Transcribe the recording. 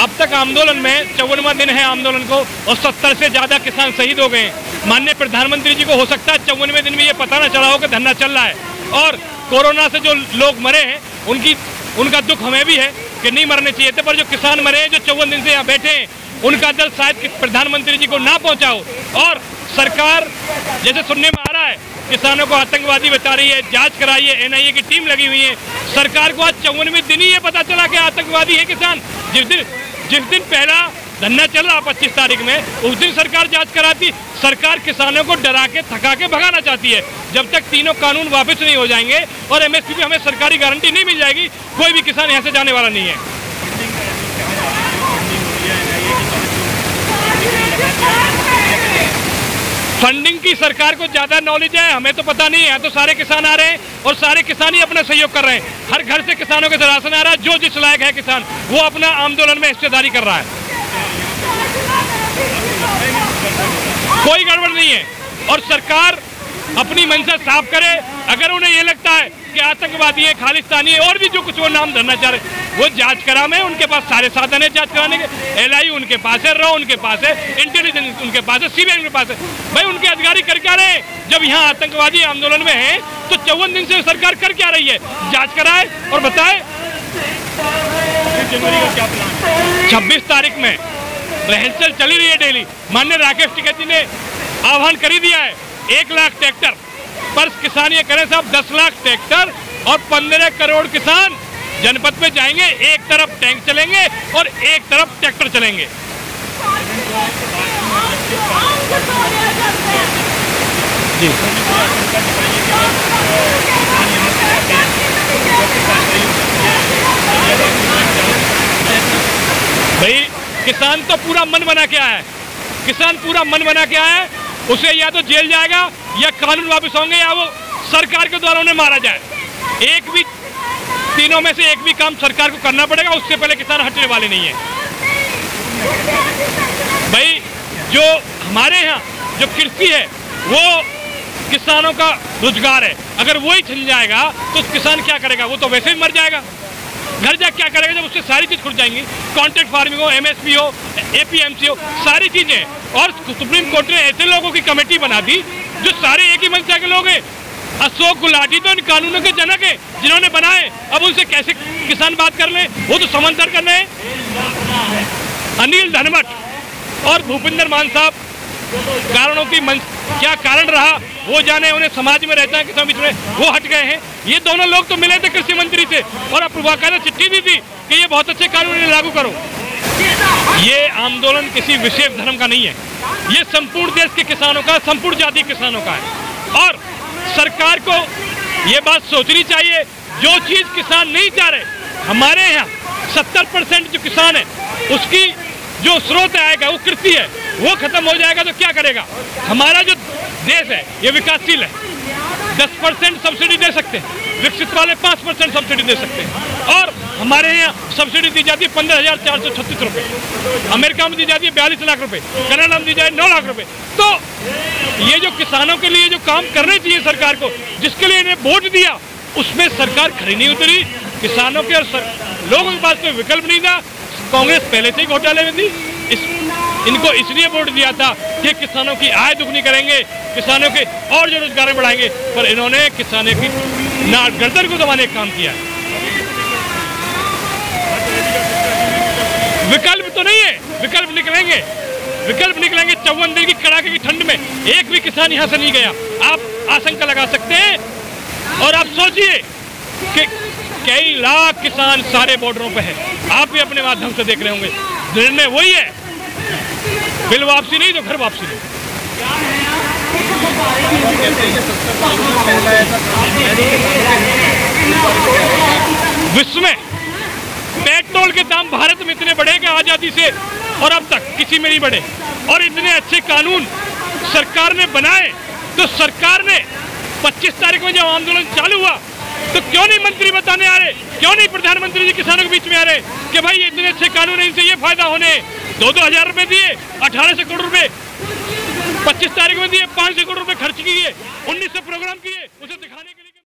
अब तक आंदोलन में 54वां दिन है आंदोलन को और 70 से ज़्यादा किसान शहीद हो गए। माननीय प्रधानमंत्री जी को हो सकता है 54वें दिन में ये पता ना चला हो कि धरना चल रहा है, और कोरोना से जो लोग मरे हैं उनका दुख हमें भी है कि नहीं मरने चाहिए थे, पर जो किसान मरे हैं, जो 54 दिन से यहाँ बैठे हैं, उनका दर्द शायद प्रधानमंत्री जी को ना पहुँचा हो। और सरकार जैसे सुनने में आ रहा है किसानों को आतंकवादी बता रही है, जांच कराई है, NIA की टीम लगी हुई है। सरकार को आज 54वें दिन ही ये पता चला कि आतंकवादी है किसान। जिस दिन पहला धरना चल रहा 25 तारीख में, उस दिन सरकार जांच कराती। सरकार किसानों को डरा के थका के भगाना चाहती है। जब तक तीनों कानून वापस नहीं हो जाएंगे और MSP पे हमें सरकारी गारंटी नहीं मिल जाएगी, कोई भी किसान यहाँ से जाने वाला नहीं है। फंडिंग की सरकार को ज़्यादा नॉलेज है, हमें तो पता नहीं है। तो सारे किसान आ रहे हैं और सारे किसान ही अपना सहयोग कर रहे हैं। हर घर से किसानों के राशन आ रहा है। जो जिस लायक है किसान, वो अपना आंदोलन में हिस्सेदारी कर रहा है। कोई गड़बड़ नहीं है और सरकार अपनी मंशा साफ करे। अगर उन्हें ये लगता है कि आतंकवादी है, खालिस्तानी है, और भी जो कुछ वो नाम धरना चाह रहे, वो जांच करा में, उनके पास सारे साधन है जांच कराने के। LI उनके पास है, RAW उनके पास है, इंटेलिजेंस उनके पास है, CBI उनके पास है। भाई उनके अधिकारी कर क्या रहे हैं? जब यहाँ आतंकवादी आंदोलन में है तो 54 दिन से सरकार कर क्या रही है? जांच कराए और बताए। 26 तारीख में रहलचल चली रही है डेली। माननीय राकेश टिकैत जी ने आह्वान कर ही दिया है 1 लाख ट्रैक्टर पर। किसान ये करें साहब 10 लाख ट्रैक्टर और 15 करोड़ किसान जनपद में जाएंगे। एक तरफ टैंक चलेंगे और एक तरफ ट्रैक्टर चलेंगे। जी भाई किसान तो पूरा मन बना के आया है। किसान पूरा मन बना के आया है। उसे या तो जेल जाएगा या कानून वापस होंगे या वो सरकार के द्वारा उन्हें मारा जाए। तीनों में से एक भी काम सरकार को करना पड़ेगा। उससे पहले किसान हटने वाले नहीं है। भाई जो हमारे यहाँ जो कृषि है वो किसानों का रोजगार है। अगर वो ही छिन जाएगा तो किसान क्या करेगा? वो तो वैसे ही मर जाएगा। घर जा क्या करेगा जब उससे सारी चीज खुल जाएंगी? कॉन्ट्रैक्ट फार्मिंग हो, MSP हो, APMC हो, सारी चीजें। और सुप्रीम कोर्ट ने ऐसे लोगों की कमेटी बना दी जो सारे एक ही मंशा के लोग हैं। अशोक गुलाटी तो इन कानूनों के जनक है जिन्होंने बनाए। अब उनसे कैसे किसान बात कर ले? वो तो समंदर कर रहे हैं। अनिल धनमट और भूपेंद्र मान साहब कारणों की क्या कारण रहा वो जाने, उन्हें समाज में रहता है किसान बीच में, वो हट गए हैं। ये दोनों लोग तो मिले थे कृषि मंत्री से और अब बाकायदा चिट्ठी दी थी कि ये बहुत अच्छे कानून लागू करो। ये आंदोलन किसी विशेष धर्म का नहीं है। ये संपूर्ण देश के किसानों का, संपूर्ण जाति किसानों का है। और सरकार को ये बात सोचनी चाहिए, जो चीज किसान नहीं चाह रहे, हमारे यहाँ 70% जो किसान है उसकी जो स्रोत आएगा वो कृषि है, वो खत्म हो जाएगा तो क्या करेगा? हमारा जो देश है ये विकासशील है। 10% सब्सिडी दे सकते हैं, विकसित वाले 5% सब्सिडी दे सकते हैं। और हमारे यहाँ सब्सिडी दी जाती है 15,436 रुपये, अमेरिका में दी जाती है 42 लाख रुपए, कनाडा में दी जाए 9 लाख रुपए। तो ये जो किसानों के लिए जो काम करने चाहिए सरकार को, जिसके लिए इन्हें वोट दिया, उसमें सरकार खड़ी नहीं उतरी। किसानों के और लोगों के पास कोई विकल्प नहीं था। कांग्रेस पहले से ही घोटाले में थी। इनको इसलिए वोट दिया था कि किसानों की आय दुगनी करेंगे, किसानों के और जो रोजगार बढ़ाएंगे, पर इन्होंने किसानों की गर्दन को दबाने का काम किया। विकल्प तो नहीं है, विकल्प निकलेंगे। 54 दिन की कड़ाके की ठंड में एक भी किसान यहाँ से नहीं गया। आप आशंका लगा सकते हैं और आप सोचिए कि कई लाख किसान सारे बॉर्डरों पे है। आप भी अपने माध्यम से देख रहे होंगे। निर्णय वही है, बिल वापसी नहीं तो घर वापसी नहीं। विश्व में पेट्रोल के दाम भारत में इतने बढ़े कि आजादी से और अब तक किसी में नहीं बढ़े। और इतने अच्छे कानून सरकार ने बनाए, तो सरकार ने 25 तारीख में जब आंदोलन चालू हुआ तो क्यों नहीं मंत्री बताने आ रहे? क्यों नहीं प्रधानमंत्री जी किसानों के बीच में आ रहे कि भाई ये इतने अच्छे कानून है, इनसे ये फायदा होने। 2-2 हज़ार रुपए दिए, 1800 करोड़ रुपए 25 तारीख में दिए, 500 करोड़ रुपए खर्च किए, 1900 प्रोग्राम किए, उसे दिखाने के